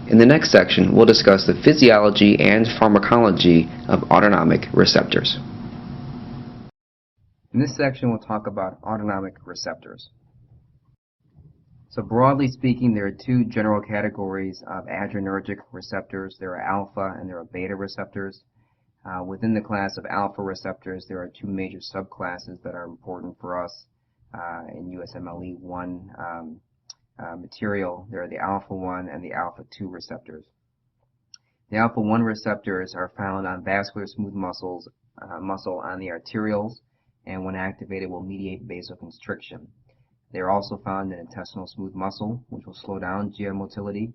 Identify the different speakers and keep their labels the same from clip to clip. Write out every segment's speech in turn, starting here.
Speaker 1: In the next section, we'll discuss the physiology and pharmacology of autonomic receptors. In this section, we'll talk about autonomic receptors. So broadly speaking, there are two general categories of adrenergic receptors. There are alpha and there are beta receptors. Within the class of alpha receptors, there are two major subclasses that are important for us in USMLE 1 material. There are the alpha 1 and the alpha 2 receptors. The alpha 1 receptors are found on vascular smooth muscle on the arterioles, and when activated will mediate vasoconstriction. They are also found in intestinal smooth muscle, which will slow down GI motility.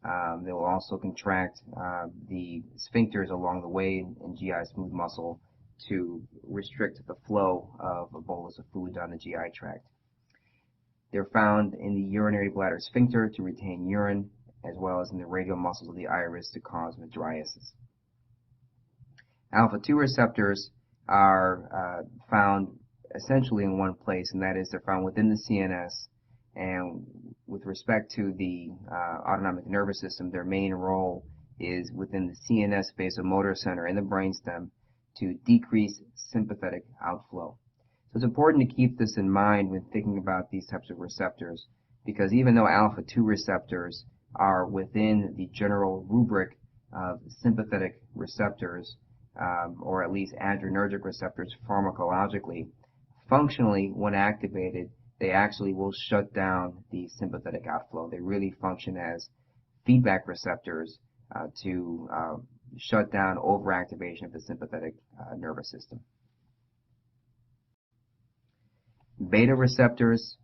Speaker 1: They will also contract the sphincters along the way in GI smooth muscle to restrict the flow of a bolus of food down the GI tract. They're found in the urinary bladder sphincter to retain urine, as well as in the radial muscles of the iris to cause mydriasis. Alpha 2 receptors are found essentially in one place, and that is they're found within the CNS. And with respect to the autonomic nervous system, their main role is within the CNS vasomotor center in the brainstem to decrease sympathetic outflow. So it's important to keep this in mind when thinking about these types of receptors, because even though alpha 2 receptors are within the general rubric of sympathetic receptors, or at least adrenergic receptors pharmacologically, functionally, when activated, they actually will shut down the sympathetic outflow. They really function as feedback receptors to shut down overactivation of the sympathetic nervous system. Beta receptors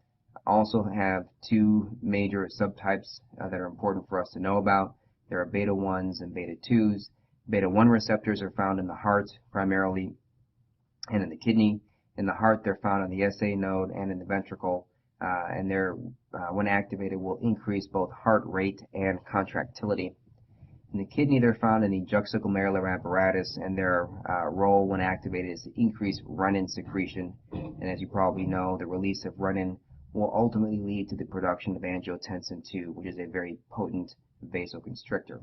Speaker 1: also have two major subtypes that are important for us to know about. There are beta 1s and beta 2s. Beta 1 receptors are found in the heart primarily and in the kidney. In the heart, they're found on the SA node and in the ventricle, and they're, when activated, will increase both heart rate and contractility. In the kidney, they're found in the juxtaglomerular apparatus, and their role when activated is to increase renin secretion. And as you probably know, the release of renin will ultimately lead to the production of angiotensin II, which is a very potent vasoconstrictor.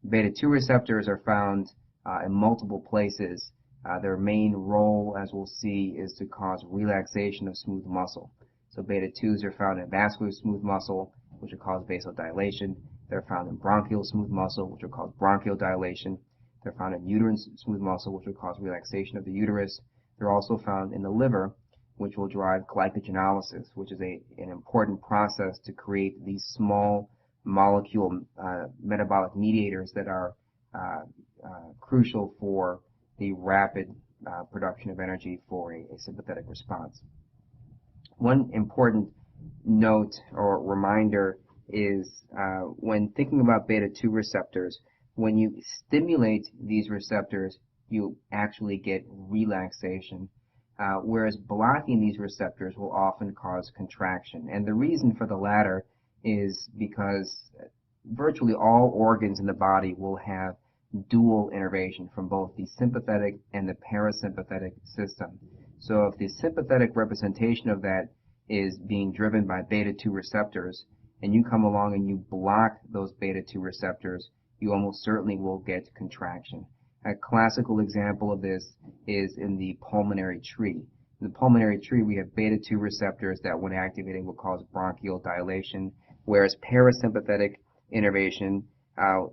Speaker 1: Beta 2 receptors are found in multiple places. Their main role, as we'll see, is to cause relaxation of smooth muscle. So beta 2s are found in vascular smooth muscle, which will cause vasodilation. They're found in bronchial smooth muscle, which will cause bronchial dilation. They're found in uterine smooth muscle, which will cause relaxation of the uterus. They're also found in the liver, which will drive glycogenolysis, which is an important process to create these small molecule metabolic mediators that are crucial for the rapid production of energy for a sympathetic response. One important note or reminder is when thinking about beta 2 receptors, when you stimulate these receptors, you actually get relaxation, whereas blocking these receptors will often cause contraction. And the reason for the latter is because virtually all organs in the body will have dual innervation from both the sympathetic and the parasympathetic system. So if the sympathetic representation of that is being driven by beta 2 receptors, and you come along and you block those beta 2 receptors, you almost certainly will get contraction. A classical example of this is in the pulmonary tree. In the pulmonary tree, we have beta 2 receptors that, when activated, will cause bronchial dilation, whereas parasympathetic innervation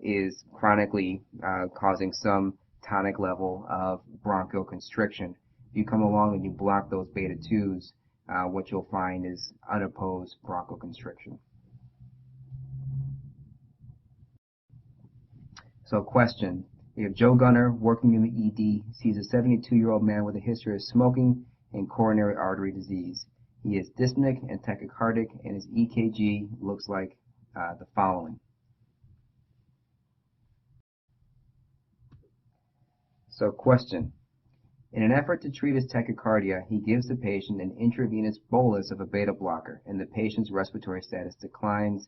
Speaker 1: is chronically causing some tonic level of bronchial constriction. If you come along and you block those beta 2s, what you'll find is unopposed bronchial constriction. So question, we have Joe Gunner working in the ED, sees a 72-year-old man with a history of smoking and coronary artery disease. He is dyspneic and tachycardic, and his EKG looks like the following. So question, in an effort to treat his tachycardia, he gives the patient an intravenous bolus of a beta blocker, and the patient's respiratory status declines,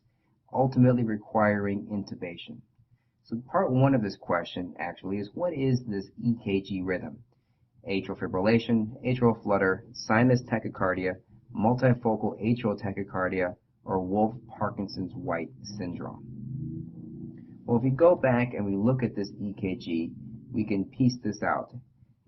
Speaker 1: ultimately requiring intubation. So part one of this question actually is, what is this EKG rhythm? Atrial fibrillation, atrial flutter, sinus tachycardia, multifocal atrial tachycardia, or Wolff-Parkinson's-White syndrome. Well, if we go back and we look at this EKG, we can piece this out.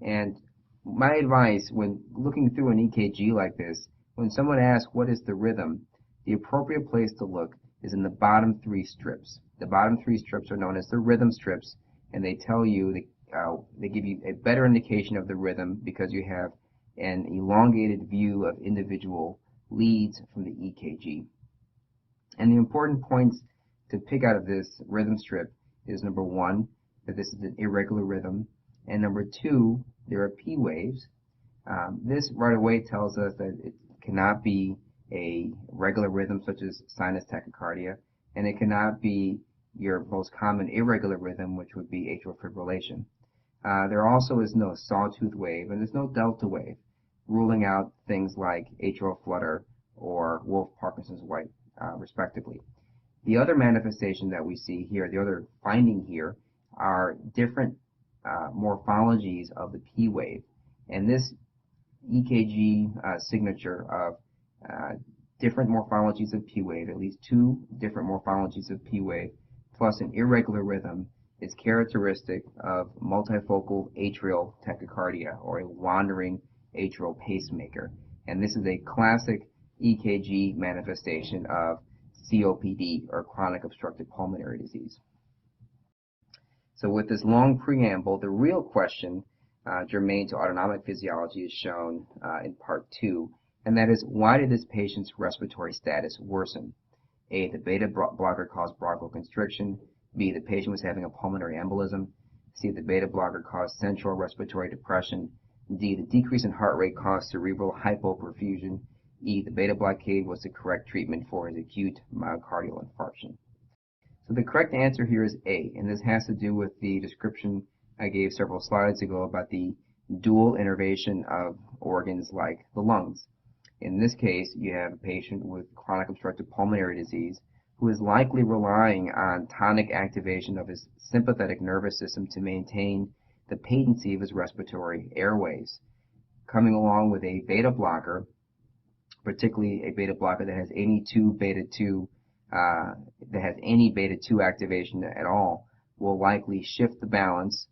Speaker 1: And my advice when looking through an EKG like this, when someone asks what is the rhythm, the appropriate place to look is in the bottom three strips. The bottom three strips are known as the rhythm strips, and they tell you, they give you a better indication of the rhythm because you have an elongated view of individual leads from the EKG. And the important points to pick out of this rhythm strip is number one, that this is an irregular rhythm, and number two, there are P waves. This right away tells us that it cannot be a regular rhythm such as sinus tachycardia, and it cannot be your most common irregular rhythm, which would be atrial fibrillation. There also is no sawtooth wave, and there's no delta wave, ruling out things like atrial flutter or Wolff-Parkinson's White, respectively. The other manifestation that we see here, the other finding here, are different morphologies of the P wave. And this EKG signature of different morphologies of P wave, at least two different morphologies of P wave, plus an irregular rhythm, is characteristic of multifocal atrial tachycardia, or a wandering atrial pacemaker. And this is a classic EKG manifestation of COPD, or chronic obstructive pulmonary disease. So with this long preamble, the real question germane to autonomic physiology is shown in part 2, and that is, why did this patient's respiratory status worsen? A, the beta blocker caused bronchoconstriction. B, the patient was having a pulmonary embolism. C, the beta blocker caused central respiratory depression. D, the decrease in heart rate caused cerebral hypoperfusion. E, the beta blockade was the correct treatment for his acute myocardial infarction. So the correct answer here is A, and this has to do with the description I gave several slides ago about the dual innervation of organs like the lungs. In this case, you have a patient with chronic obstructive pulmonary disease who is likely relying on tonic activation of his sympathetic nervous system to maintain the patency of his respiratory airways. Coming along with a beta blocker, particularly a beta blocker that has any beta 2 activation at all, will likely shift the balance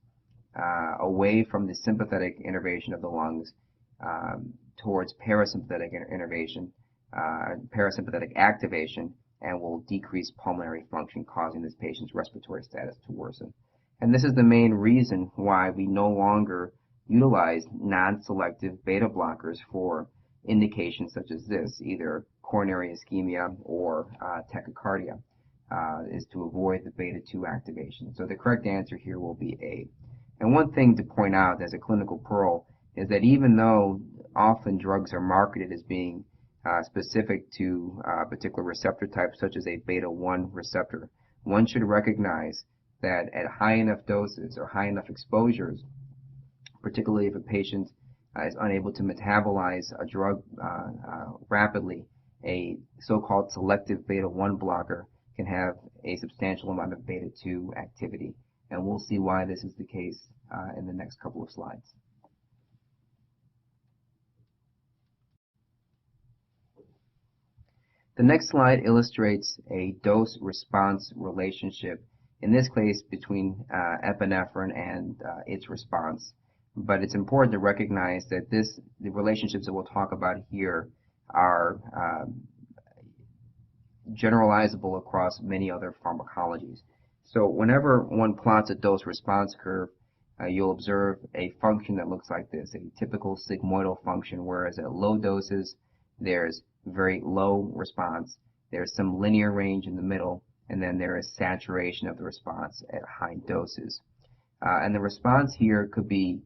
Speaker 1: away from the sympathetic innervation of the lungs towards parasympathetic parasympathetic activation, and will decrease pulmonary function, causing this patient's respiratory status to worsen. And this is the main reason why we no longer utilize non-selective beta blockers for indications such as this, either coronary ischemia or tachycardia, is to avoid the beta 2 activation. So the correct answer here will be A. And one thing to point out as a clinical pearl is that even though often drugs are marketed as being specific to a particular receptor type, such as a beta 1 receptor, one should recognize that at high enough doses or high enough exposures, particularly if a patient is unable to metabolize a drug rapidly, a so-called selective beta 1 blocker can have a substantial amount of beta 2 activity. And we'll see why this is the case in the next couple of slides. The next slide illustrates a dose-response relationship, in this case between epinephrine and its response. But it's important to recognize that the relationships that we'll talk about here are generalizable across many other pharmacologies. So whenever one plots a dose-response curve, you'll observe a function that looks like this, a typical sigmoidal function, whereas at low doses there's very low response, there's some linear range in the middle, and then there is saturation of the response at high doses. And the response here could be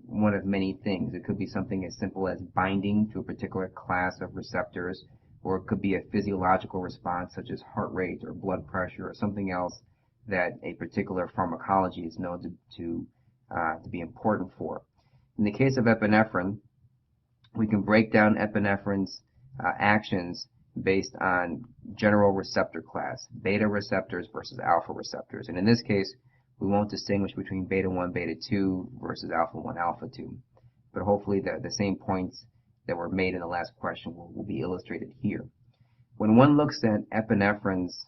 Speaker 1: one of many things. It could be something as simple as binding to a particular class of receptors, or it could be a physiological response such as heart rate or blood pressure or something else that a particular pharmacology is known to be important for. In the case of epinephrine, we can break down epinephrine's actions based on general receptor class, beta receptors versus alpha receptors. And in this case, we won't distinguish between beta 1, beta 2 versus alpha 1, alpha 2. But hopefully the same points that were made in the last question will be illustrated here. When one looks at epinephrine's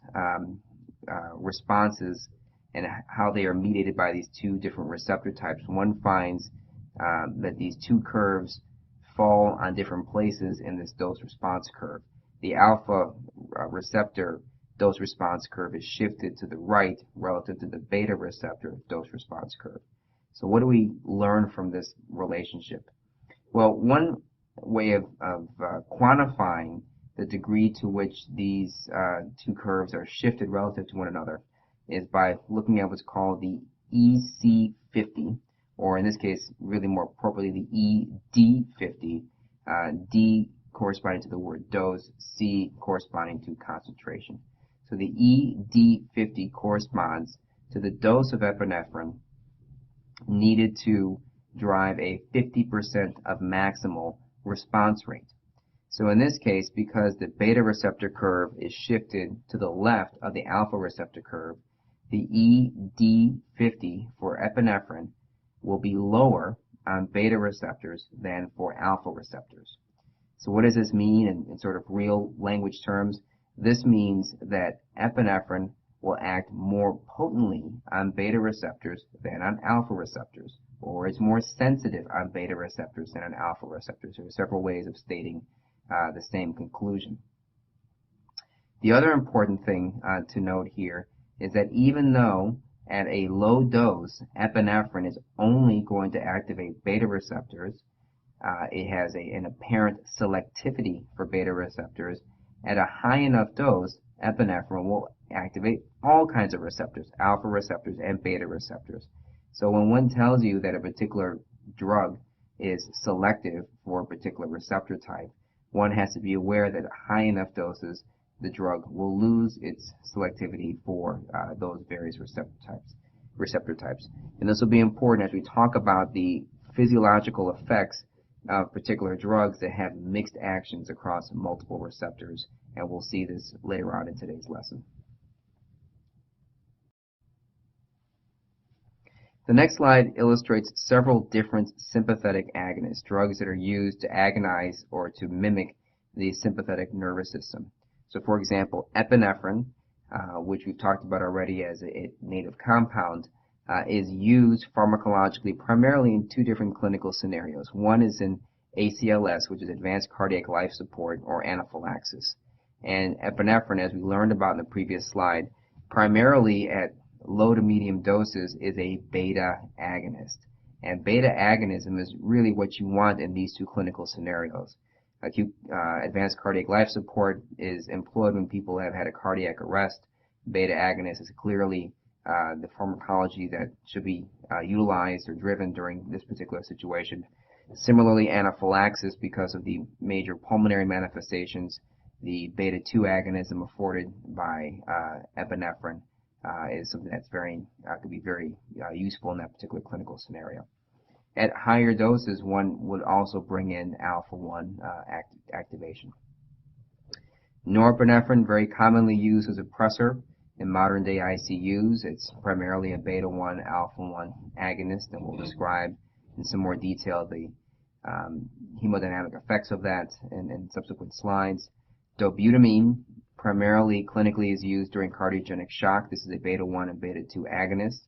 Speaker 1: responses and how they are mediated by these two different receptor types, one finds that these two curves fall on different places in this dose-response curve. The alpha receptor dose-response curve is shifted to the right relative to the beta receptor dose-response curve. So what do we learn from this relationship? Well, one way of quantifying the degree to which these two curves are shifted relative to one another is by looking at what's called the EC50, or in this case, really more appropriately, the ED50, D corresponding to the word dose, C corresponding to concentration. So the ED50 corresponds to the dose of epinephrine needed to drive a 50% of maximal response rate. So in this case, because the beta receptor curve is shifted to the left of the alpha receptor curve, the ED50 for epinephrine will be lower on beta receptors than for alpha receptors. So what does this mean in sort of real language terms? This means that epinephrine will act more potently on beta receptors than on alpha receptors, or is more sensitive on beta receptors than on alpha receptors. There are several ways of stating the same conclusion. The other important thing to note here is that even though at a low dose epinephrine is only going to activate beta receptors, it has an apparent selectivity for beta receptors. At a high enough dose, epinephrine will activate all kinds of receptors, alpha receptors and beta receptors. So when one tells you that a particular drug is selective for a particular receptor type, one has to be aware that at high enough doses, the drug will lose its selectivity for those various receptor types. And this will be important as we talk about the physiological effects of particular drugs that have mixed actions across multiple receptors, and we'll see this later on in today's lesson. The next slide illustrates several different sympathetic agonists, drugs that are used to agonize or to mimic the sympathetic nervous system. So for example, epinephrine, which we've talked about already as a native compound, is used pharmacologically primarily in two different clinical scenarios. One is in ACLS, which is advanced cardiac life support, or anaphylaxis. And epinephrine, as we learned about in the previous slide, primarily at low to medium doses is a beta agonist. And beta agonism is really what you want in these two clinical scenarios. Acute advanced cardiac life support is employed when people have had a cardiac arrest. Beta agonist is clearly the pharmacology that should be utilized or driven during this particular situation. Similarly, anaphylaxis, because of the major pulmonary manifestations, the beta-2 agonism afforded by epinephrine is something that's could be very useful in that particular clinical scenario. At higher doses, one would also bring in alpha-1 activation. Norepinephrine, very commonly used as a pressor in modern-day ICUs. It's primarily a beta-1, alpha-1 agonist, and we'll describe in some more detail the hemodynamic effects of that in subsequent slides. Dobutamine, primarily clinically, is used during cardiogenic shock. This is a beta-1 and beta-2 agonist.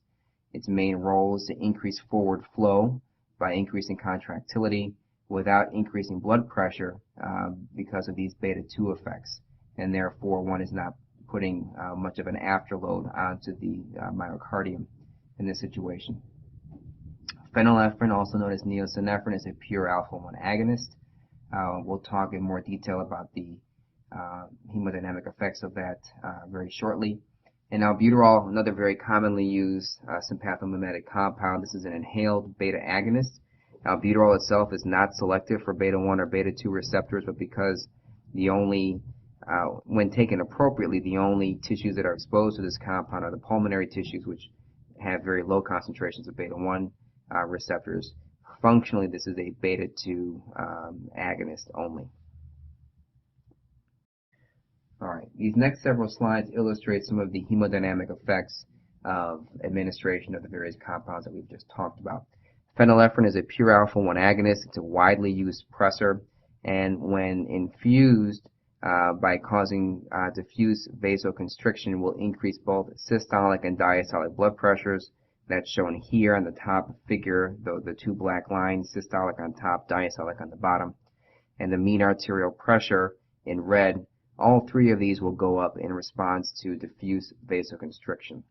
Speaker 1: Its main role is to increase forward flow by increasing contractility without increasing blood pressure because of these beta-2 effects, and therefore one is not putting much of an afterload onto the myocardium in this situation. Phenylephrine, also known as neosynephrine, is a pure alpha-1 agonist. We'll talk in more detail about the hemodynamic effects of that very shortly. And albuterol, another very commonly used sympathomimetic compound. This is an inhaled beta agonist. Albuterol itself is not selective for beta-1 or beta-2 receptors, but because when taken appropriately, the only tissues that are exposed to this compound are the pulmonary tissues, which have very low concentrations of beta-1 receptors. Functionally, this is a beta-2 agonist only. All right, these next several slides illustrate some of the hemodynamic effects of administration of the various compounds that we've just talked about. Phenylephrine is a pure alpha-1 agonist. It's a widely used pressor, and when infused by causing diffuse vasoconstriction will increase both systolic and diastolic blood pressures. That's shown here on the top figure, the two black lines, systolic on top, diastolic on the bottom. And the mean arterial pressure in red, all three of these will go up in response to diffuse vasoconstriction.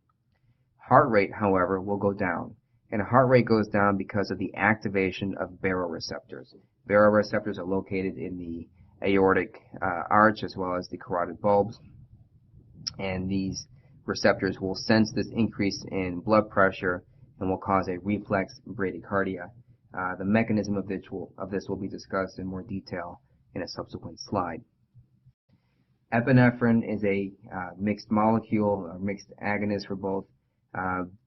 Speaker 1: Heart rate, however, will go down. And heart rate goes down because of the activation of baroreceptors. Baroreceptors are located in the aortic arch as well as the carotid bulbs. And these receptors will sense this increase in blood pressure and will cause a reflex bradycardia. The mechanism of this will be discussed in more detail in a subsequent slide. Epinephrine is a mixed molecule, or mixed agonist for both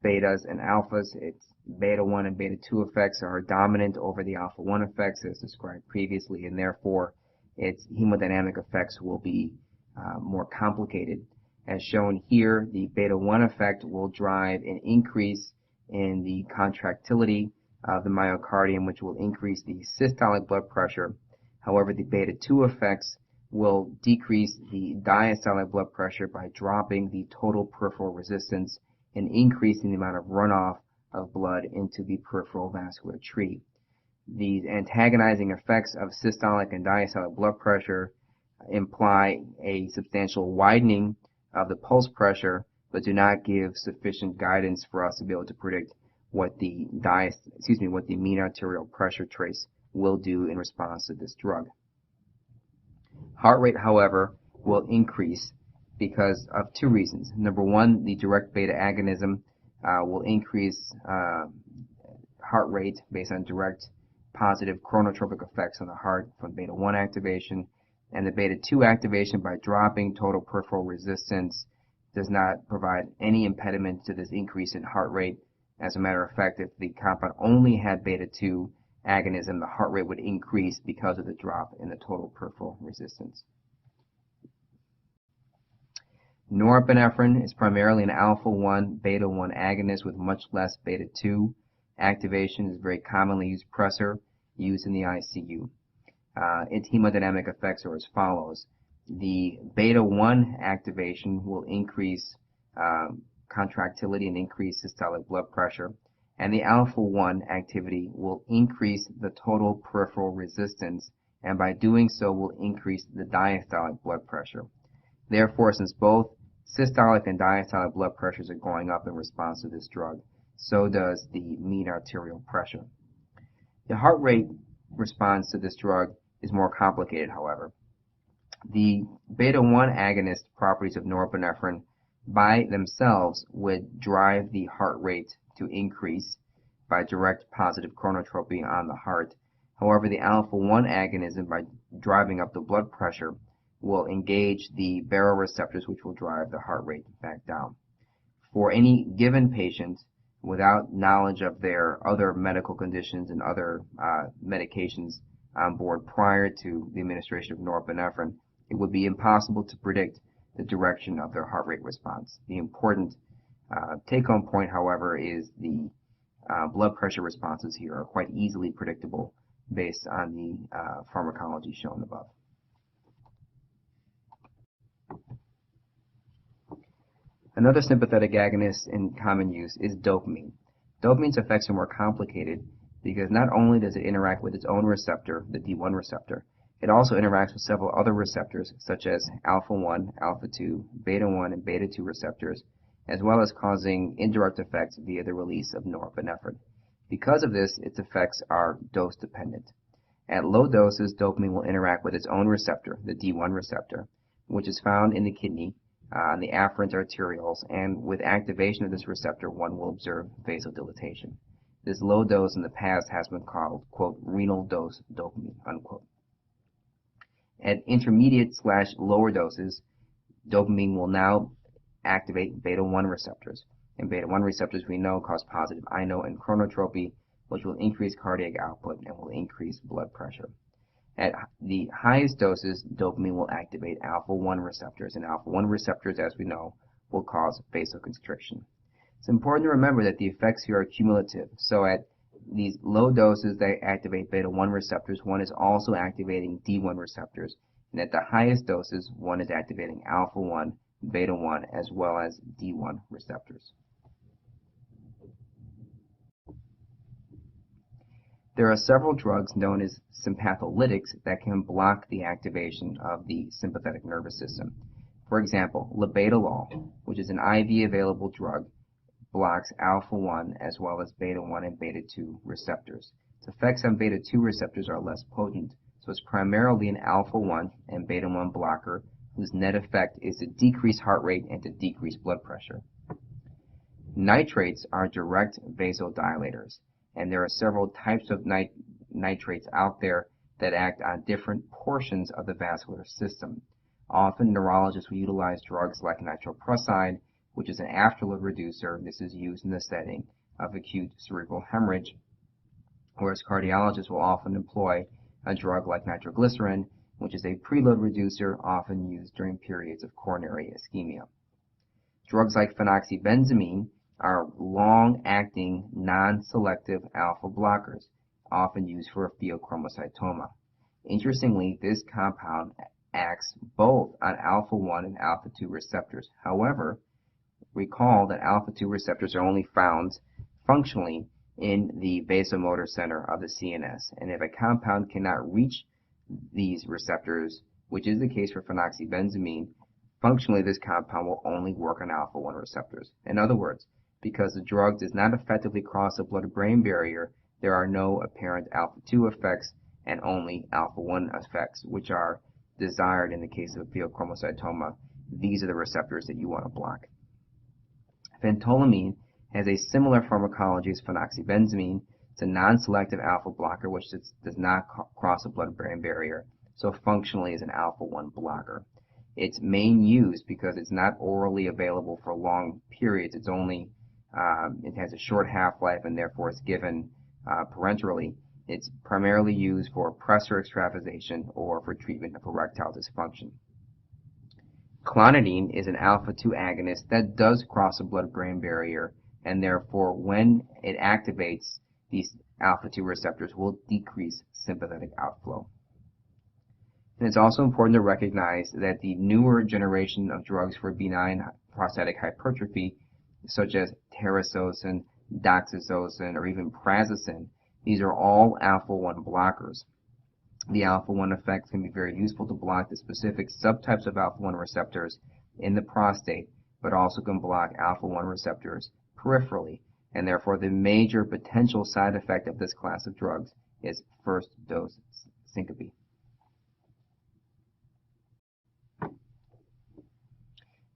Speaker 1: betas and alphas. Its beta 1 and beta 2 effects are dominant over the alpha 1 effects as described previously, and therefore its hemodynamic effects will be more complicated. As shown here, the beta 1 effect will drive an increase in the contractility of the myocardium, which will increase the systolic blood pressure. However, the beta 2 effects will decrease the diastolic blood pressure by dropping the total peripheral resistance and increasing the amount of runoff of blood into the peripheral vascular tree. These antagonizing effects of systolic and diastolic blood pressure imply a substantial widening of the pulse pressure, but do not give sufficient guidance for us to be able to predict what the mean arterial pressure trace will do in response to this drug. Heart rate, however, will increase because of two reasons. Number one, the direct beta agonism will increase heart rate based on direct positive chronotropic effects on the heart from beta 1 activation, and the beta 2 activation by dropping total peripheral resistance does not provide any impediment to this increase in heart rate. As a matter of fact, if the compound only had beta 2 agonism, the heart rate would increase because of the drop in the total peripheral resistance. Norepinephrine is primarily an alpha 1 beta 1 agonist with much less beta 2 activation. Is a very commonly used pressor used in the ICU. Its hemodynamic effects are as follows. The beta 1 activation will increase contractility and increase systolic blood pressure, and the alpha 1 activity will increase the total peripheral resistance, and by doing so will increase the diastolic blood pressure. Therefore, since both systolic and diastolic blood pressures are going up in response to this drug, so does the mean arterial pressure. The heart rate response to this drug is more complicated, however. The beta 1 agonist properties of norepinephrine by themselves would drive the heart rate to increase by direct positive chronotropy on the heart. However, the alpha 1 agonism, by driving up the blood pressure, will engage the baroreceptors, which will drive the heart rate back down. For any given patient, without knowledge of their other medical conditions and other medications on board prior to the administration of norepinephrine, it would be impossible to predict the direction of their heart rate response. The important take-home point, however, is the blood pressure responses here are quite easily predictable based on the pharmacology shown above. Another sympathetic agonist in common use is dopamine. Dopamine's effects are more complicated because not only does it interact with its own receptor, the D1 receptor, it also interacts with several other receptors such as alpha 1, alpha 2, beta 1, and beta 2 receptors, as well as causing indirect effects via the release of norepinephrine. Because of this, its effects are dose dependent. At low doses, dopamine will interact with its own receptor, the D1 receptor, which is found in the kidney, on the afferent arterioles, and with activation of this receptor, one will observe vasodilatation. This low dose in the past has been called, quote, renal dose dopamine, unquote. At intermediate/lower doses, dopamine will now activate beta 1 receptors. And beta 1 receptors, we know, cause positive ino and chronotropy, which will increase cardiac output and will increase blood pressure. At the highest doses, dopamine will activate alpha 1 receptors, and alpha 1 receptors, as we know, will cause vasoconstriction. It's important to remember that the effects here are cumulative. So at these low doses that activate beta 1 receptors, one is also activating D1 receptors, And at the highest doses, one is activating alpha-1, beta-1, as well as D1 receptors. There are several drugs known as sympatholytics that can block the activation of the sympathetic nervous system. For example, labetalol, which is an IV available drug, blocks alpha-1 as well as beta-1 and beta-2 receptors. Its effects on beta-2 receptors are less potent, so it's primarily an alpha-1 and beta-1 blocker whose net effect is to decrease heart rate and to decrease blood pressure. Nitrates are direct vasodilators, and there are several types of nitrates out there that act on different portions of the vascular system. Often neurologists will utilize drugs like nitroprusside, which is an afterload reducer. This is used in the setting of acute cerebral hemorrhage, whereas cardiologists will often employ a drug like nitroglycerin, which is a preload reducer often used during periods of coronary ischemia. Drugs like phenoxybenzamine are long-acting, non-selective alpha blockers, often used for pheochromocytoma. Interestingly, this compound acts both on alpha-1 and alpha-2 receptors. However, recall that alpha-2 receptors are only found functionally in the vasomotor center of the CNS, and if a compound cannot reach these receptors, which is the case for phenoxybenzamine, functionally this compound will only work on alpha-1 receptors. In other words, because the drug does not effectively cross the blood-brain barrier, there are no apparent alpha-2 effects and only alpha-1 effects, which are desired in the case of pheochromocytoma. These are the receptors that you want to block. Phentolamine has a similar pharmacology as phenoxybenzamine. It's a non-selective alpha blocker which does not cross the blood-brain barrier, so functionally is an alpha-1 blocker. Its main use, because it's not orally available for long periods, it has a short half-life and therefore it's given parenterally. It's primarily used for pressor extravasation or for treatment of erectile dysfunction. Clonidine is an alpha-2 agonist that does cross the blood-brain barrier, and therefore when it activates, these alpha-2 receptors will decrease sympathetic outflow. And it's also important to recognize that the newer generation of drugs for benign prostatic hypertrophy, such as terazosin, doxazosin, or even prazosin, these are all alpha-1 blockers. The alpha-1 effects can be very useful to block the specific subtypes of alpha-1 receptors in the prostate, but also can block alpha-1 receptors peripherally, and therefore the major potential side effect of this class of drugs is first dose syncope.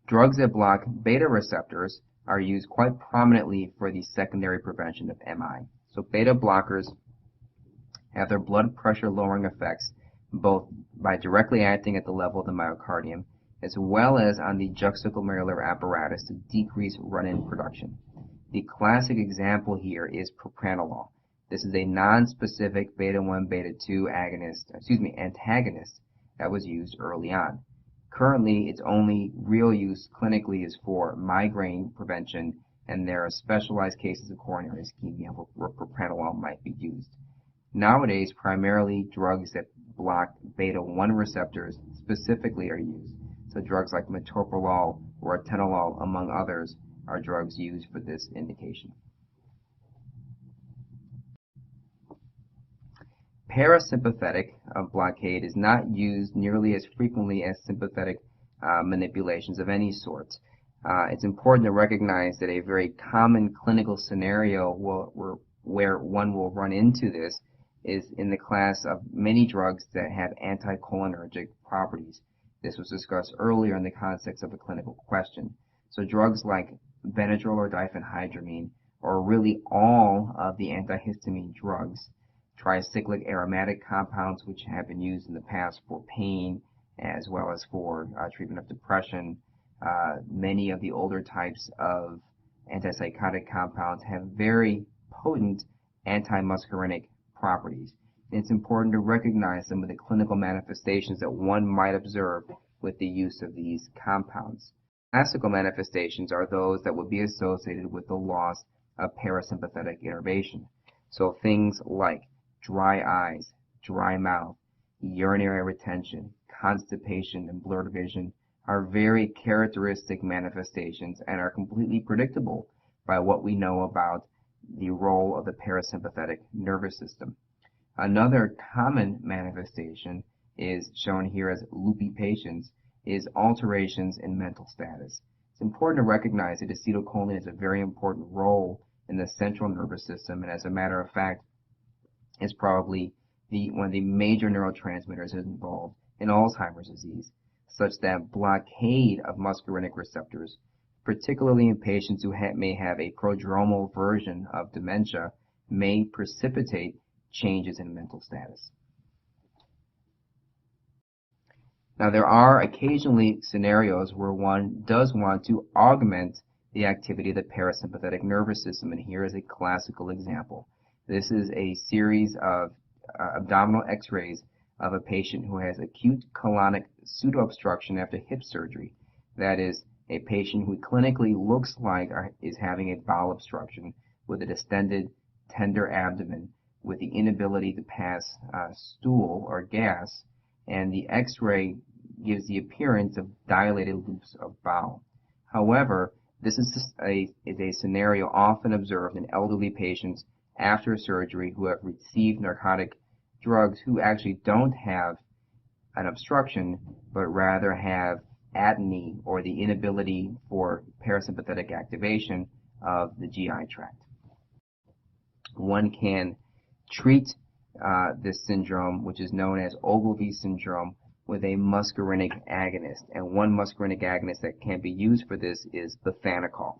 Speaker 1: Drugs that block beta receptors are used quite prominently for the secondary prevention of MI. So beta blockers have their blood pressure lowering effects both by directly acting at the level of the myocardium as well as on the juxtaglomerular apparatus to decrease run-in production. The classic example here is propranolol. This is a non-specific beta-1, beta-2 antagonist that was used early on. Currently, its only real use clinically is for migraine prevention, and there are specialized cases of coronary ischemia where propranolol might be used. Nowadays, primarily drugs that block beta-1 receptors specifically are used. So drugs like metoprolol or atenolol, among others, are drugs used for this indication. Parasympathetic blockade is not used nearly as frequently as sympathetic manipulations of any sort. It's important to recognize that a very common clinical scenario where one will run into this is in the class of many drugs that have anticholinergic properties. This was discussed earlier in the context of a clinical question. So drugs like Benadryl or diphenhydramine, or really all of the antihistamine drugs, tricyclic aromatic compounds which have been used in the past for pain as well as for treatment of depression. Many of the older types of antipsychotic compounds have very potent antimuscarinic properties. And it's important to recognize some of the clinical manifestations that one might observe with the use of these compounds. Classical manifestations are those that would be associated with the loss of parasympathetic innervation. So things like dry eyes, dry mouth, urinary retention, constipation, and blurred vision are very characteristic manifestations and are completely predictable by what we know about the role of the parasympathetic nervous system. Another common manifestation is shown here as loopy patients is alterations in mental status. It's important to recognize that acetylcholine has a very important role in the central nervous system, and as a matter of fact, is probably one of the major neurotransmitters involved in Alzheimer's disease, such that blockade of muscarinic receptors, particularly in patients who may have a prodromal version of dementia, may precipitate changes in mental status. Now, there are occasionally scenarios where one does want to augment the activity of the parasympathetic nervous system, and here is a classical example. This is a series of abdominal x-rays of a patient who has acute colonic pseudoobstruction after hip surgery. That is, a patient who clinically looks like is having a bowel obstruction with a distended, tender abdomen with the inability to pass stool or gas, and the x-ray gives the appearance of dilated loops of bowel. However, this is a scenario often observed in elderly patients after surgery who have received narcotic drugs who actually don't have an obstruction, but rather have atony, or the inability for parasympathetic activation of the GI tract. One can treat this syndrome, which is known as Ogilvie syndrome, with a muscarinic agonist. And one muscarinic agonist that can be used for this is bethanechol.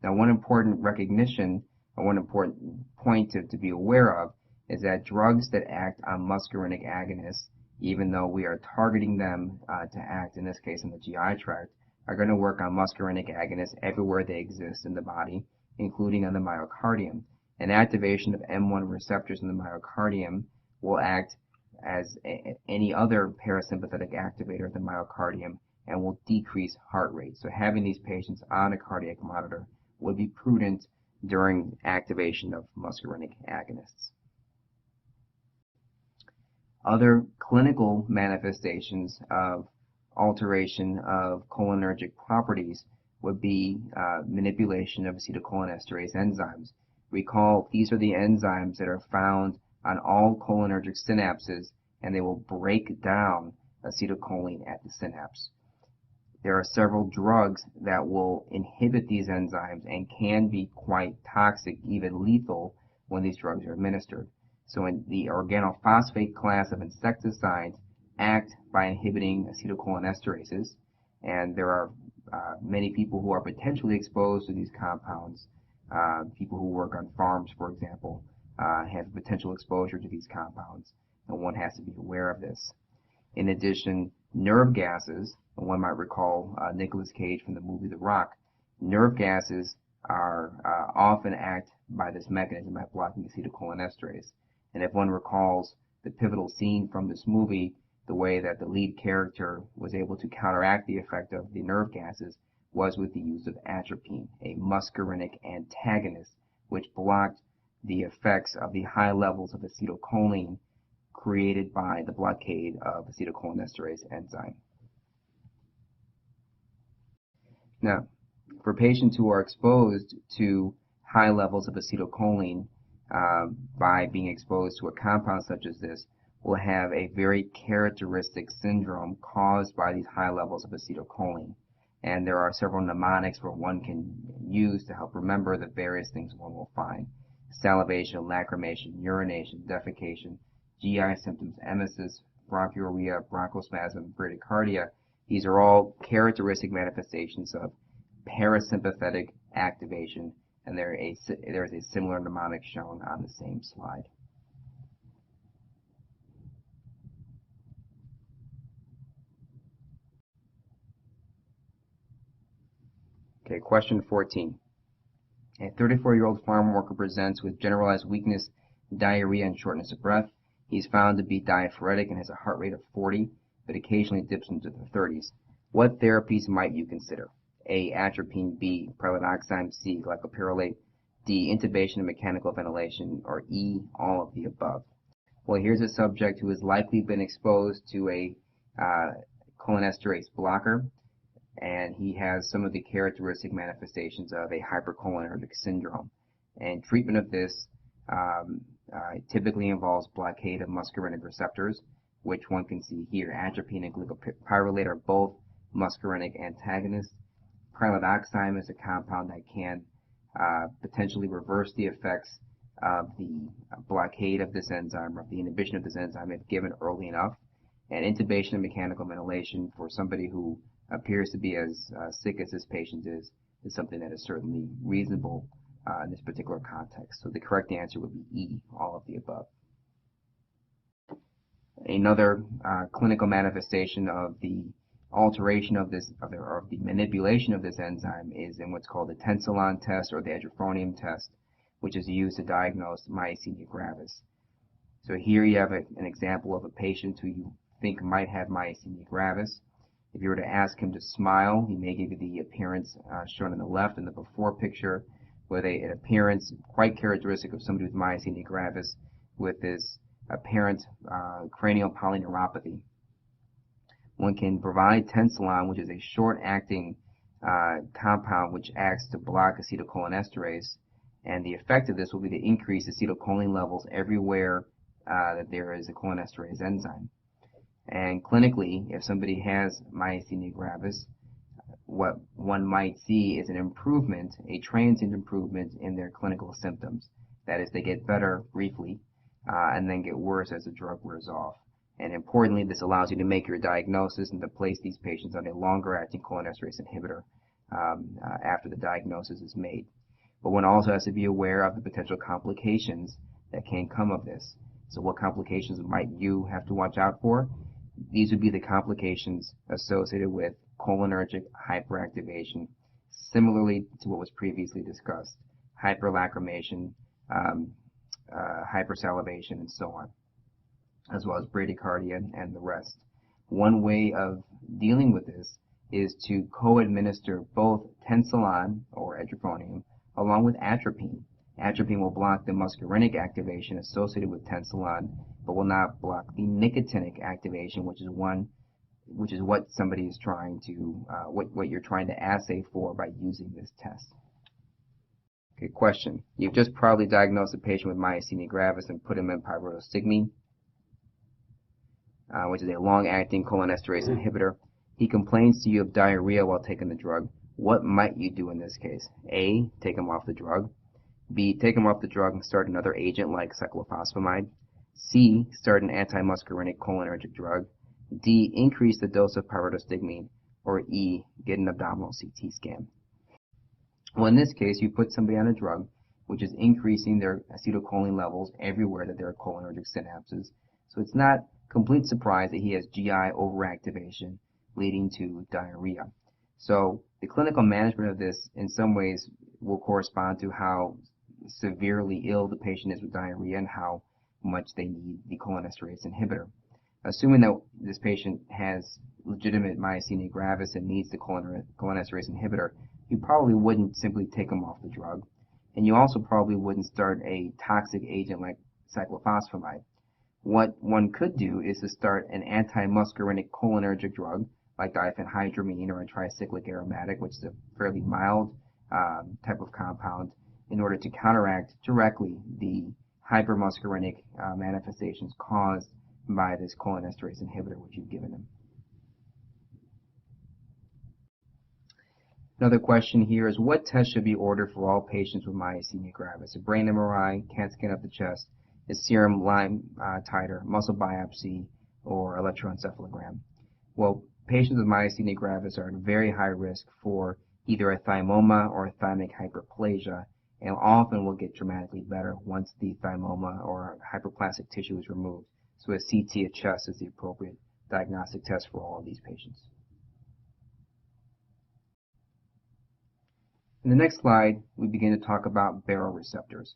Speaker 1: Now, one important recognition, or one important point to be aware of, is that drugs that act on muscarinic agonists, even though we are targeting them to act, in this case, in the GI tract, are going to work on muscarinic agonists everywhere they exist in the body, including on the myocardium. And activation of M1 receptors in the myocardium will act as any other parasympathetic activator of the myocardium and will decrease heart rate. So having these patients on a cardiac monitor would be prudent during activation of muscarinic agonists. Other clinical manifestations of alteration of cholinergic properties would be manipulation of acetylcholinesterase enzymes. Recall, these are the enzymes that are found on all cholinergic synapses, and they will break down acetylcholine at the synapse. There are several drugs that will inhibit these enzymes and can be quite toxic, even lethal, when these drugs are administered. So in the organophosphate class of insecticides act by inhibiting acetylcholinesterases, and there are many people who are potentially exposed to these compounds. People who work on farms, for example, have potential exposure to these compounds, and one has to be aware of this. In addition, nerve gases, and one might recall Nicolas Cage from the movie The Rock, nerve gases are often act by this mechanism, by blocking acetylcholinesterase. And if one recalls the pivotal scene from this movie, the way that the lead character was able to counteract the effect of the nerve gases was with the use of atropine, a muscarinic antagonist, which blocked the effects of the high levels of acetylcholine created by the blockade of acetylcholinesterase enzyme. Now, for patients who are exposed to high levels of acetylcholine by being exposed to a compound such as this, will have a very characteristic syndrome caused by these high levels of acetylcholine. And there are several mnemonics where one can use to help remember the various things one will find: salivation, lacrimation, urination, defecation, GI symptoms, emesis, bronchuria, bronchospasm, bradycardia. These are all characteristic manifestations of parasympathetic activation, and there is a similar mnemonic shown on the same slide. Okay, question 14. A 34-year-old farm worker presents with generalized weakness, diarrhea, and shortness of breath. He's found to be diaphoretic and has a heart rate of 40, but occasionally dips into the 30s. What therapies might you consider? A, atropine; B, pralidoxime; C, glycopyrrolate; D, intubation and mechanical ventilation; or E, all of the above. Well, here's a subject who has likely been exposed to a cholinesterase blocker, and he has some of the characteristic manifestations of a hypercholinergic syndrome. And treatment of this typically involves blockade of muscarinic receptors, which one can see here. Atropine and glycopyrrolate are both muscarinic antagonists. Prylodoxime is a compound that can potentially reverse the effects of the blockade of this enzyme, or the inhibition of this enzyme, if given early enough. And intubation and mechanical ventilation for somebody who appears to be as sick as this patient is something that is certainly reasonable in this particular context. So the correct answer would be E, all of the above. Another clinical manifestation of the alteration of this, or the manipulation of this enzyme, is in what's called the tensilon test or the edrophonium test, which is used to diagnose myasthenia gravis. So here you have an example of a patient who you think might have myasthenia gravis. If you were to ask him to smile, he may give you the appearance shown on the left in the before picture, with an appearance quite characteristic of somebody with myasthenia gravis, with this apparent cranial polyneuropathy. One can provide tensilon, which is a short-acting compound which acts to block acetylcholinesterase, and the effect of this will be to increase acetylcholine levels everywhere that there is a cholinesterase enzyme. And clinically, if somebody has myasthenia gravis, what one might see is an improvement, a transient improvement in their clinical symptoms. That is, they get better briefly and then get worse as the drug wears off. And importantly, this allows you to make your diagnosis and to place these patients on a longer-acting cholinesterase inhibitor after the diagnosis is made. But one also has to be aware of the potential complications that can come of this. So what complications might you have to watch out for? These would be the complications associated with cholinergic hyperactivation, similarly to what was previously discussed: hyperlacrimation, hypersalivation, and so on, as well as bradycardia and the rest. One way of dealing with this is to co-administer both tensilon, or edrophonium, along with atropine. Atropine will block the muscarinic activation associated with tensilon, but will not block the nicotinic activation, which is what somebody is trying to, what you're trying to assay for by using this test. Okay, question. You've just probably diagnosed a patient with myasthenia gravis and put him in pyridostigmine, which is a long-acting cholinesterase inhibitor. He complains to you of diarrhea while taking the drug. What might you do in this case? A, take him off the drug. B, take him off the drug and start another agent like cyclophosphamide. C, start an anti-muscarinic cholinergic drug. D, increase the dose of pyridostigmine. Or E, get an abdominal CT scan. Well, in this case, you put somebody on a drug which is increasing their acetylcholine levels everywhere that there are cholinergic synapses. So it's not complete surprise that he has GI overactivation leading to diarrhea. So the clinical management of this in some ways will correspond to how severely ill the patient is with diarrhea and how much they need the cholinesterase inhibitor. Assuming that this patient has legitimate myasthenia gravis and needs the cholinesterase inhibitor, you probably wouldn't simply take them off the drug. And you also probably wouldn't start a toxic agent like cyclophosphamide. What one could do is to start an anti-muscarinic cholinergic drug like diphenhydramine or a tricyclic aromatic, which is a fairly mild type of compound, in order to counteract directly the hypermuscarinic manifestations caused by this cholinesterase inhibitor which you've given him. Another question here is, what test should be ordered for all patients with myasthenia gravis? A brain MRI, CAT scan of the chest, a serum Lyme titer, muscle biopsy, or electroencephalogram? Well, patients with myasthenia gravis are at very high risk for either a thymoma or a thymic hyperplasia, and often will get dramatically better once the thymoma or hyperplastic tissue is removed. So a CT of chest is the appropriate diagnostic test for all of these patients. In the next slide, we begin to talk about baroreceptors.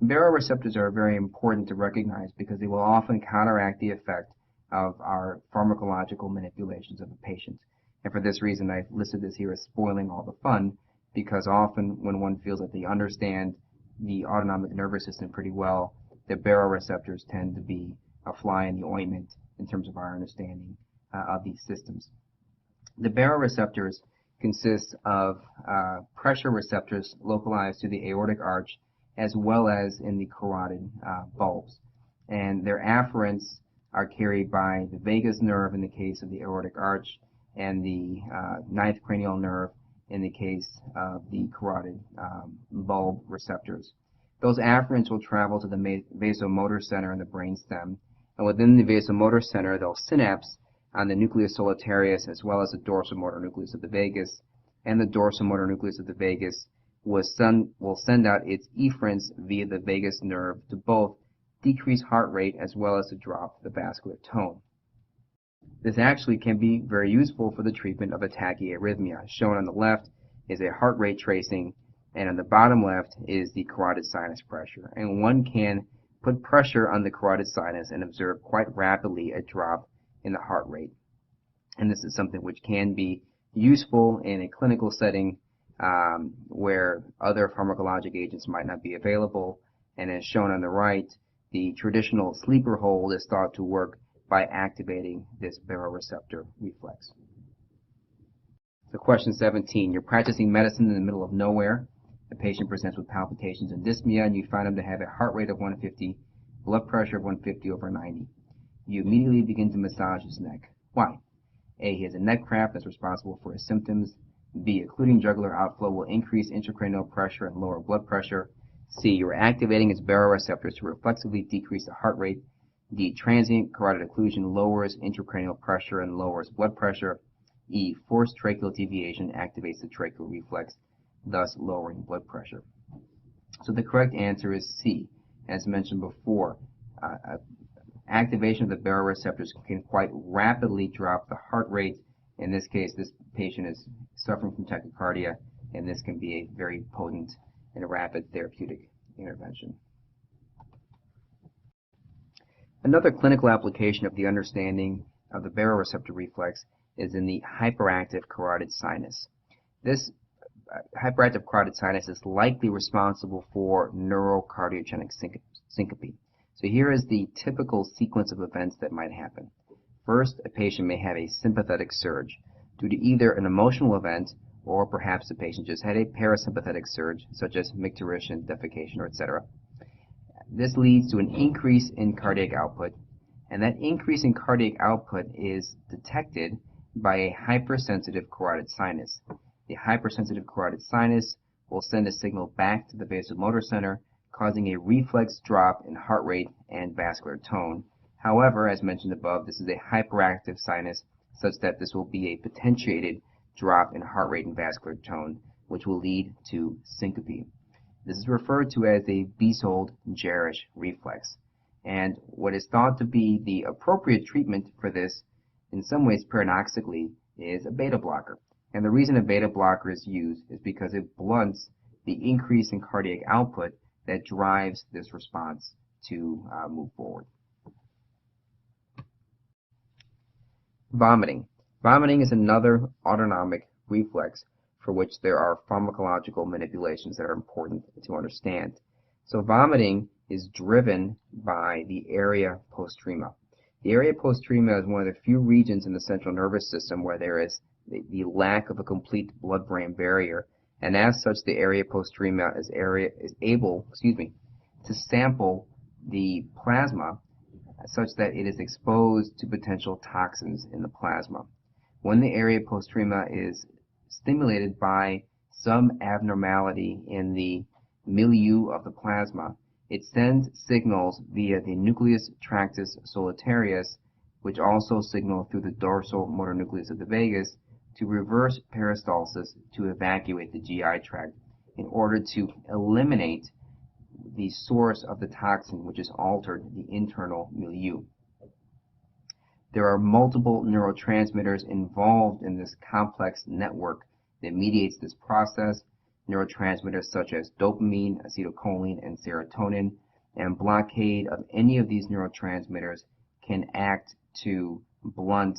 Speaker 1: Baroreceptors are very important to recognize because they will often counteract the effect of our pharmacological manipulations of a patient. And for this reason, I've listed this here as spoiling all the fun, because often when one feels that they understand the autonomic nervous system pretty well, the baroreceptors tend to be a fly in the ointment in terms of our understanding of these systems. The baroreceptors consist of pressure receptors localized to the aortic arch as well as in the carotid bulbs. And their afferents are carried by the vagus nerve in the case of the aortic arch and the ninth cranial nerve in the case of the carotid bulb receptors. Those afferents will travel to the vasomotor center in the brainstem, and within the vasomotor center they'll synapse on the nucleus solitarius as well as the dorsal motor nucleus of the vagus, and the dorsal motor nucleus of the vagus will send out its efferents via the vagus nerve to both decrease heart rate as well as to drop the vascular tone. This actually can be very useful for the treatment of a tachyarrhythmia. Shown on the left is a heart rate tracing, and on the bottom left is the carotid sinus pressure. And one can put pressure on the carotid sinus and observe quite rapidly a drop in the heart rate. And this is something which can be useful in a clinical setting where other pharmacologic agents might not be available. And as shown on the right, the traditional sleeper hold is thought to work by activating this baroreceptor reflex. So question 17, you're practicing medicine in the middle of nowhere. The patient presents with palpitations and dyspnea, and you find him to have a heart rate of 150, blood pressure of 150/90. You immediately begin to massage his neck. Why? A, he has a neck cramp that's responsible for his symptoms. B, occluding jugular outflow will increase intracranial pressure and lower blood pressure. C, you're activating his baroreceptors to reflexively decrease the heart rate. D, transient carotid occlusion lowers intracranial pressure and lowers blood pressure. E, forced tracheal deviation activates the tracheal reflex, thus lowering blood pressure. So the correct answer is C. As mentioned before, activation of the baroreceptors can quite rapidly drop the heart rate. In this case, this patient is suffering from tachycardia, and this can be a very potent and rapid therapeutic intervention. Another clinical application of the understanding of the baroreceptor reflex is in the hyperactive carotid sinus. This hyperactive carotid sinus is likely responsible for neurocardiogenic syncope. So here is the typical sequence of events that might happen. First, a patient may have a sympathetic surge due to either an emotional event or perhaps the patient just had a parasympathetic surge, such as micturition, defecation, or etc. This leads to an increase in cardiac output, and that increase in cardiac output is detected by a hypersensitive carotid sinus. The hypersensitive carotid sinus will send a signal back to the vasomotor center, causing a reflex drop in heart rate and vascular tone. However, as mentioned above, this is a hyperactive sinus such that this will be a potentiated drop in heart rate and vascular tone, which will lead to syncope. This is referred to as a Besold-Jarisch reflex. And what is thought to be the appropriate treatment for this, in some ways paradoxically, is a beta blocker. And the reason a beta blocker is used is because it blunts the increase in cardiac output that drives this response to move forward. Vomiting. Vomiting is another autonomic reflex for which there are pharmacological manipulations that are important to understand. So vomiting is driven by the area postrema. The area postrema is one of the few regions in the central nervous system where there is the lack of a complete blood-brain barrier, and as such the area postrema is able to sample the plasma such that it is exposed to potential toxins in the plasma. When the area postrema is stimulated by some abnormality in the milieu of the plasma, it sends signals via the nucleus tractus solitarius, which also signal through the dorsal motor nucleus of the vagus, to reverse peristalsis to evacuate the GI tract in order to eliminate the source of the toxin which has altered the internal milieu. There are multiple neurotransmitters involved in this complex network that mediates this process. Neurotransmitters such as dopamine, acetylcholine, and serotonin, and blockade of any of these neurotransmitters can act to blunt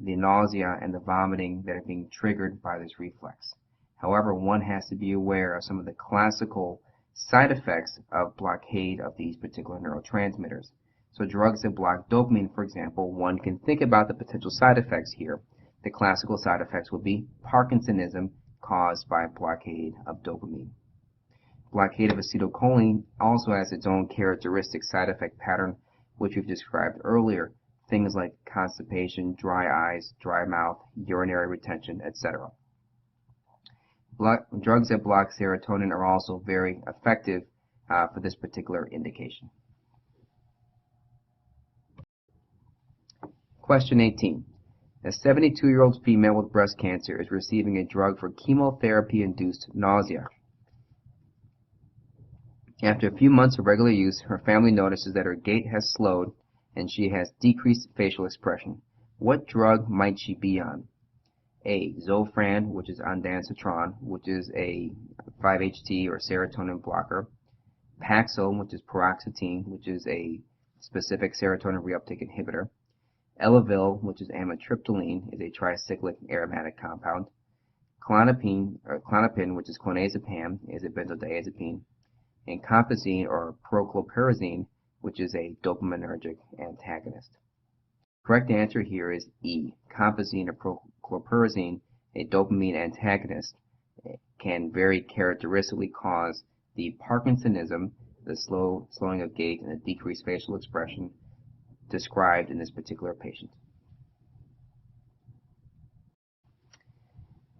Speaker 1: the nausea and the vomiting that are being triggered by this reflex. However, one has to be aware of some of the classical side effects of blockade of these particular neurotransmitters. So drugs that block dopamine, for example, one can think about the potential side effects here. The classical side effects would be Parkinsonism caused by blockade of dopamine. Blockade of acetylcholine also has its own characteristic side effect pattern, which we've described earlier. Things like constipation, dry eyes, dry mouth, urinary retention, etc. Drugs that block serotonin are also very effective for this particular indication. Question 18. A 72-year-old female with breast cancer is receiving a drug for chemotherapy-induced nausea. After a few months of regular use, her family notices that her gait has slowed and she has decreased facial expression. What drug might she be on? A. Zofran, which is ondansetron, which is a 5-HT or serotonin blocker. Paxil, which is paroxetine, which is a specific serotonin reuptake inhibitor. Elavil, which is amitriptyline, is a tricyclic aromatic compound. Klonopin, which is clonazepam, is a benzodiazepine. And compazine or prochlorperazine, which is a dopaminergic antagonist. Correct answer here is E. Compazine or prochlorperazine, a dopamine antagonist, can very characteristically cause the Parkinsonism, the slowing of gait, and the decreased facial expression described in this particular patient.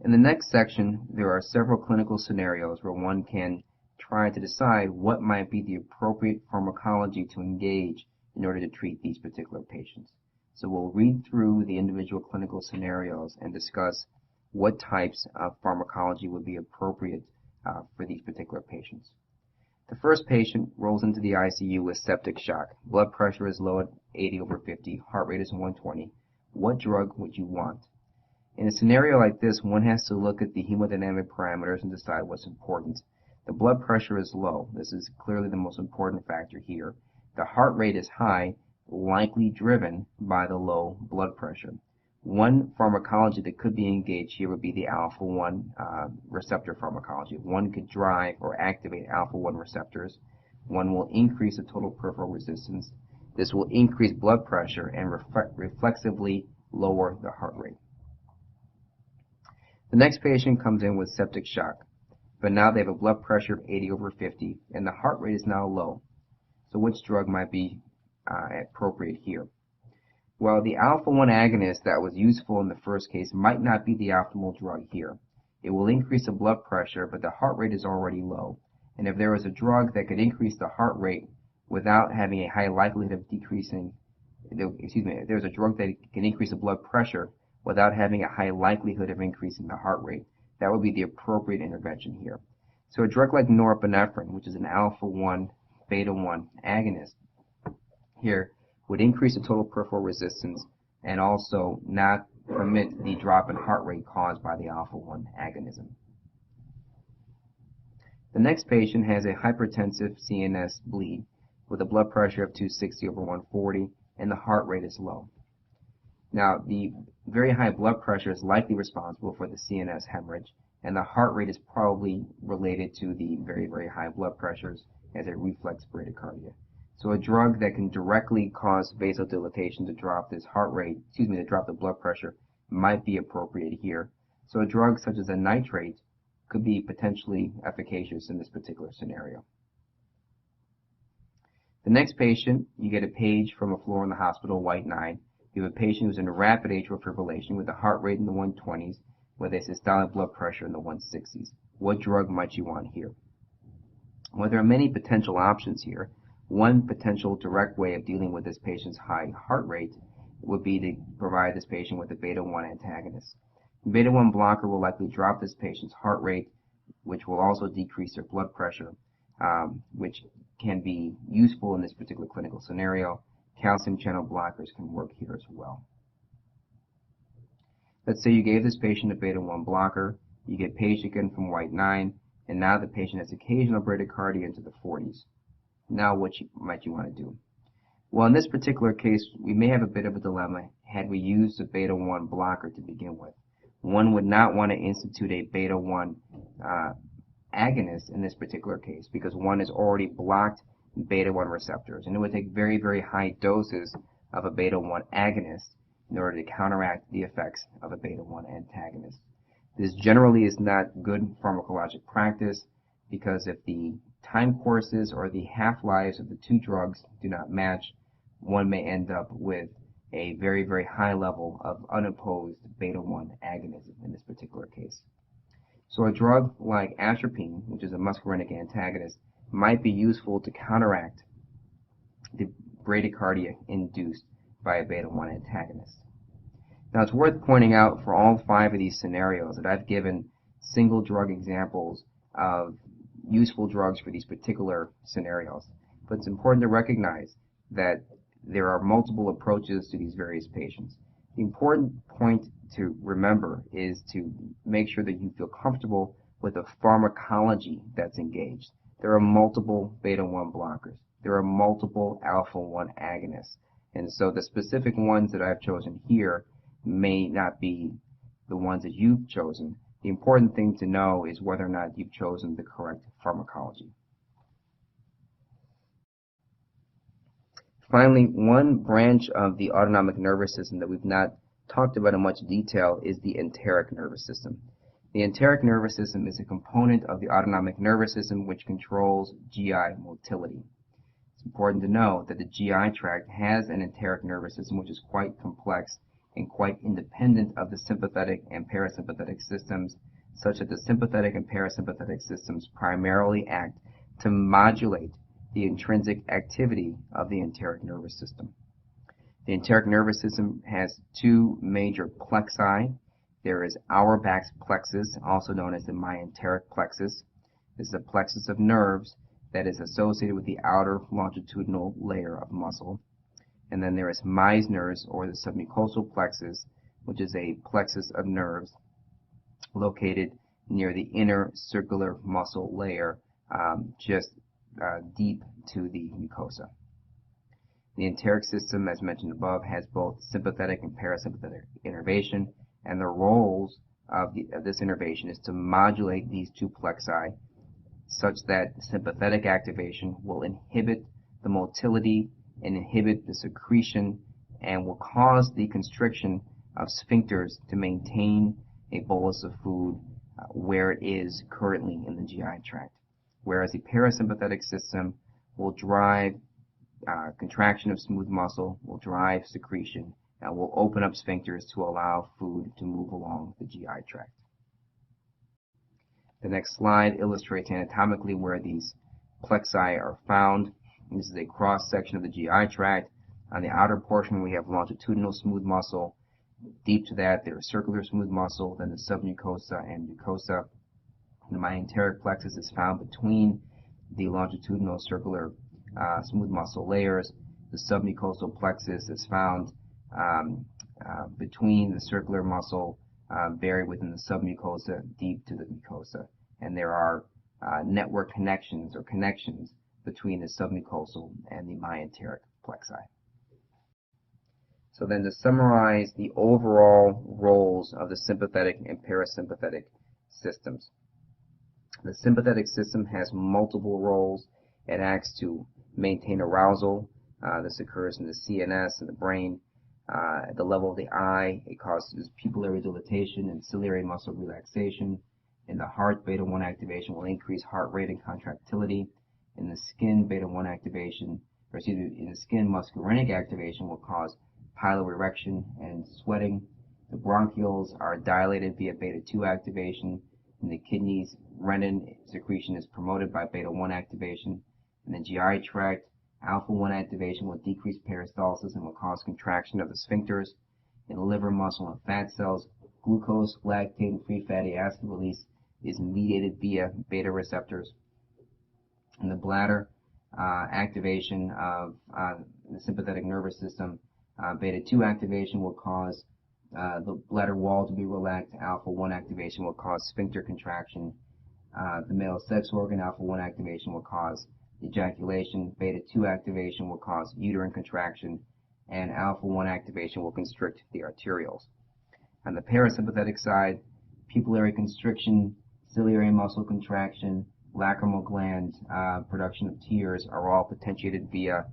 Speaker 1: In the next section, there are several clinical scenarios where one can try to decide what might be the appropriate pharmacology to engage in order to treat these particular patients. So we'll read through the individual clinical scenarios and discuss what types of pharmacology would be appropriate for these particular patients. The first patient rolls into the ICU with septic shock. Blood pressure is low at 80/50, heart rate is 120. What drug would you want? In a scenario like this, one has to look at the hemodynamic parameters and decide what's important. The blood pressure is low. This is clearly the most important factor here. The heart rate is high, likely driven by the low blood pressure. One pharmacology that could be engaged here would be the alpha-1 receptor pharmacology. One could drive or activate alpha-1 receptors. One will increase the total peripheral resistance. This will increase blood pressure and reflexively lower the heart rate. The next patient comes in with septic shock, but now they have a blood pressure of 80/50 and the heart rate is now low. So which drug might be appropriate here? Well, the alpha-1 agonist that was useful in the first case might not be the optimal drug here. It will increase the blood pressure, but the heart rate is already low. And if there was a drug that could increase the heart rate without having a high likelihood of decreasing, if there's a drug that can increase the blood pressure without having a high likelihood of increasing the heart rate, that would be the appropriate intervention here. So a drug like norepinephrine, which is an alpha-1 beta-1 agonist, here would increase the total peripheral resistance and also not permit the drop in heart rate caused by the alpha-1 agonism. The next patient has a hypertensive CNS bleed with a blood pressure of 260/140 and the heart rate is low. Now, the very high blood pressure is likely responsible for the CNS hemorrhage, and the heart rate is probably related to the very, very high blood pressures as a reflex bradycardia. So a drug that can directly cause vasodilatation to drop this heart rate, to drop the blood pressure, might be appropriate here. So a drug such as a nitrate could be potentially efficacious in this particular scenario. The next patient, you get a page from a floor in the hospital, white 9. You have a patient who's in rapid atrial fibrillation with a heart rate in the 120s, with a systolic blood pressure in the 160s. What drug might you want here? Well, there are many potential options here. One potential direct way of dealing with this patient's high heart rate would be to provide this patient with a beta-1 antagonist. Beta-1 blocker will likely drop this patient's heart rate, which will also decrease their blood pressure, which can be useful in this particular clinical scenario. Calcium channel blockers can work here as well. Let's say you gave this patient a beta-1 blocker, you get paged again from white 9, and now the patient has occasional bradycardia into the 40s. Now what might you want to do? Well, in this particular case, we may have a bit of a dilemma had we used a beta-1 blocker to begin with. One would not want to institute a beta-1 agonist in this particular case because one has already blocked beta-1 receptors. And it would take very, very high doses of a beta-1 agonist in order to counteract the effects of a beta-1 antagonist. This generally is not good pharmacologic practice because if the time courses or the half-lives of the two drugs do not match, one may end up with a very, very high level of unopposed beta-1 agonism in this particular case. So a drug like atropine, which is a muscarinic antagonist, might be useful to counteract the bradycardia induced by a beta-1 antagonist. Now it's worth pointing out for all 5 of these scenarios that I've given single drug examples of useful drugs for these particular scenarios. But it's important to recognize that there are multiple approaches to these various patients. The important point to remember is to make sure that you feel comfortable with the pharmacology that's engaged. There are multiple beta-1 blockers. There are multiple alpha-1 agonists. And so the specific ones that I've chosen here may not be the ones that you've chosen. The important thing to know is whether or not you've chosen the correct pharmacology. Finally, one branch of the autonomic nervous system that we've not talked about in much detail is the enteric nervous system. The enteric nervous system is a component of the autonomic nervous system which controls GI motility. It's important to know that the GI tract has an enteric nervous system which is quite complex and quite independent of the sympathetic and parasympathetic systems, such that the sympathetic and parasympathetic systems primarily act to modulate the intrinsic activity of the enteric nervous system. The enteric nervous system has 2 major plexi. There is Auerbach's plexus, also known as the myenteric plexus. This is a plexus of nerves that is associated with the outer longitudinal layer of muscle. And then there is Meissner's, or the submucosal plexus, which is a plexus of nerves located near the inner circular muscle layer, just deep to the mucosa. The enteric system, as mentioned above, has both sympathetic and parasympathetic innervation, and the roles of this innervation is to modulate these 2 plexi such that sympathetic activation will inhibit the motility and inhibit the secretion and will cause the constriction of sphincters to maintain a bolus of food where it is currently in the GI tract. Whereas the parasympathetic system will drive contraction of smooth muscle, will drive secretion, and will open up sphincters to allow food to move along the GI tract. The next slide illustrates anatomically where these plexi are found. This is a cross-section of the GI tract. On the outer portion we have longitudinal smooth muscle. Deep to that there is circular smooth muscle, then the submucosa and mucosa. The myenteric plexus is found between the longitudinal circular smooth muscle layers. The submucosal plexus is found between the circular muscle buried within the submucosa deep to the mucosa. And there are network connections or connections between the submucosal and the myenteric plexi. So then to summarize the overall roles of the sympathetic and parasympathetic systems. The sympathetic system has multiple roles. It acts to maintain arousal. This occurs in the CNS and the brain. At the level of the eye, it causes pupillary dilatation and ciliary muscle relaxation. In the heart, beta-1 activation will increase heart rate and contractility. In the skin, beta-1 activation, in the skin, muscarinic activation will cause piloerection and sweating. The bronchioles are dilated via beta-2 activation. In the kidneys, renin secretion is promoted by beta-1 activation. In the GI tract, alpha-1 activation will decrease peristalsis and will cause contraction of the sphincters. In the liver, muscle, and fat cells, glucose, lactate, and free fatty acid release is mediated via beta receptors. In the bladder, activation of the sympathetic nervous system, beta-2 activation will cause the bladder wall to be relaxed. Alpha-1 activation will cause sphincter contraction. The male sex organ, alpha-1 activation will cause ejaculation. Beta-2 activation will cause uterine contraction. And alpha-1 activation will constrict the arterioles. On the parasympathetic side, pupillary constriction, ciliary muscle contraction lacrimal gland production of tears are all potentiated via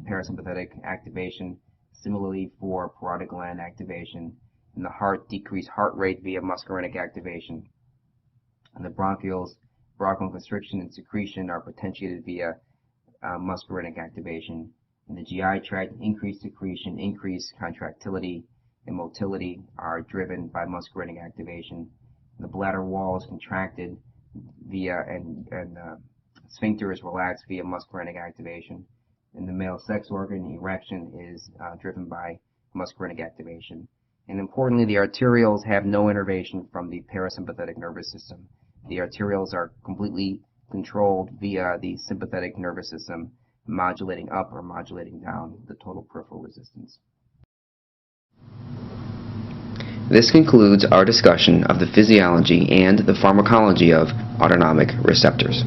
Speaker 1: parasympathetic activation. Similarly for parotid gland activation. In the heart, decreased heart rate via muscarinic activation. And the bronchial constriction and secretion are potentiated via muscarinic activation. In the GI tract, increased secretion, increased contractility, and motility are driven by muscarinic activation. The bladder wall is contracted via and sphincter is relaxed via muscarinic activation. In the male sex organ, erection is driven by muscarinic activation. And importantly, the arterioles have no innervation from the parasympathetic nervous system. The arterioles are completely controlled via the sympathetic nervous system, modulating up or modulating down the total peripheral resistance.
Speaker 2: This concludes our discussion of the physiology and the pharmacology of autonomic receptors.